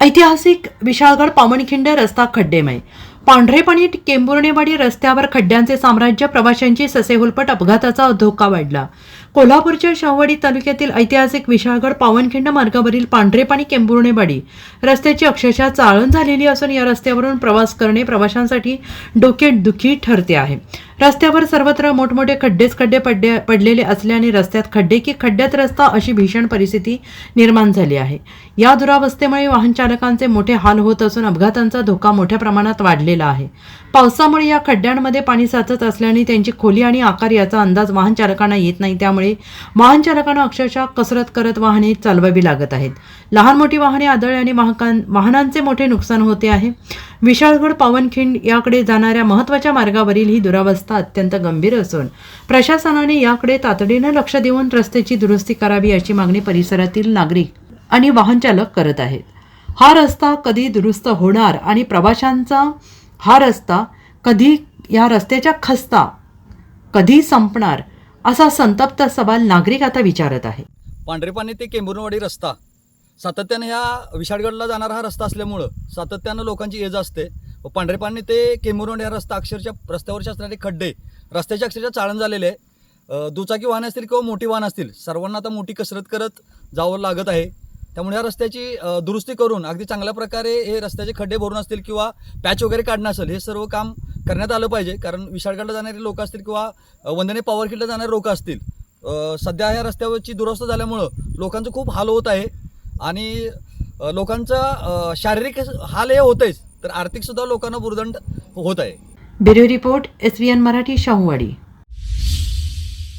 ऐतिहासिक विशाळगड पावनखिंड रस्ता खड्डेमय. पांढरेपणी केंबुर्णेवाडी रस्त्यावर खड्ड्यांचे साम्राज्य. प्रवाशांची ससेहोलपट. अपघाताचा धोका वाढला. कोल्हापूरच्या शाहूवाडी तालुक्यातील ऐतिहासिक विशाळगड पावनखिंड मार्गावरील पांढरेपणी केंबुर्णेवाडी रस्त्याची अक्षरशः चाळण झालेली असून या रस्त्यावरून प्रवास करणे प्रवाशांसाठी डोकेदुखी ठरते आहे. रस्त्यावर सर्वत्र मोठमोठे खड्डे पडलेले असल्याने रस्त्यात खड्डे की खड्ड्यात रस्ता अशी भीषण परिस्थिती निर्माण झाली आहे. या दुरावस्थेमुळे वाहन चालकांचे मोठे हाल होत असून अपघातांचा धोका मोठ्या प्रमाणात वाढलेला आहे. पावसामुळे या खड्ड्यांमध्ये पाणी साचत असल्याने त्यांची खोली आणि आकार याचा अंदाज वाहन चालकांना येत नाही. त्यामुळे वाहन चालकांना अक्षरशः कसरत करत वाहने चालवावी लागत आहेत. लहान मोठी वाहने आदळल्याने वाहनांचे मोठे नुकसान होते आहे. विशाळगड पावनखिंड याकडे जाणाऱ्या महत्त्वाच्या मार्गावरील ही दुरावस्था अत्यंत गंभीर असून प्रशासनाने याकडे तातडीने लक्ष देऊन रस्त्याची दुरुस्ती करावी अशी मागणी परिसरातील नागरिक आणि वाहन चालक करत आहेत. हा रस्ता कधी दुरुस्त होणार आणि प्रवाशांचा हा रस्ता कधी या रस्त्याच्या खस्ता कधी संपणार असा संतप्त सवाल नागरिक आता विचारत आहे. पांढरेपाणी ते केंबुर्णेवाडी रस्ता सातत्याने ह्या विशाळगडला जाणारा हा रस्ता असल्यामुळं सातत्यानं लोकांची ये जा असते. पांढरेपाणी ते केंबुर्णेवाडी हा रस्ता अक्षरशः रस्त्यावरचे असणारे खड्डे रस्त्याच्या अक्षरशः चाळण झालेले आहे. दुचाकी वाहन असतील किंवा मोठी वाहन असतील सर्वांना आता मोठी कसरत करत जावं लागत आहे. त्यामुळे या रस्त्याची दुरुस्ती करून अगदी चांगल्या प्रकारे हे रस्त्याचे खड्डे भरून असतील किंवा पॅच वगैरे काढणं असेल हे सर्व काम करण्यात आलं पाहिजे. कारण विशाळगडला जाणारे लोक असतील किंवा वंदने पॉवरखिंडला जाणारे लोक असतील सध्या ह्या रस्त्यावरची दुरवस्था झाल्यामुळं लोकांचं खूप हाल होत आहे आणि लोकांचा शारीरिक हाल हे होतेच तर आर्थिक सुद्धा लोकांना बुरदंड होत आहे. Bureau report SVN Marathi Shahuwadi.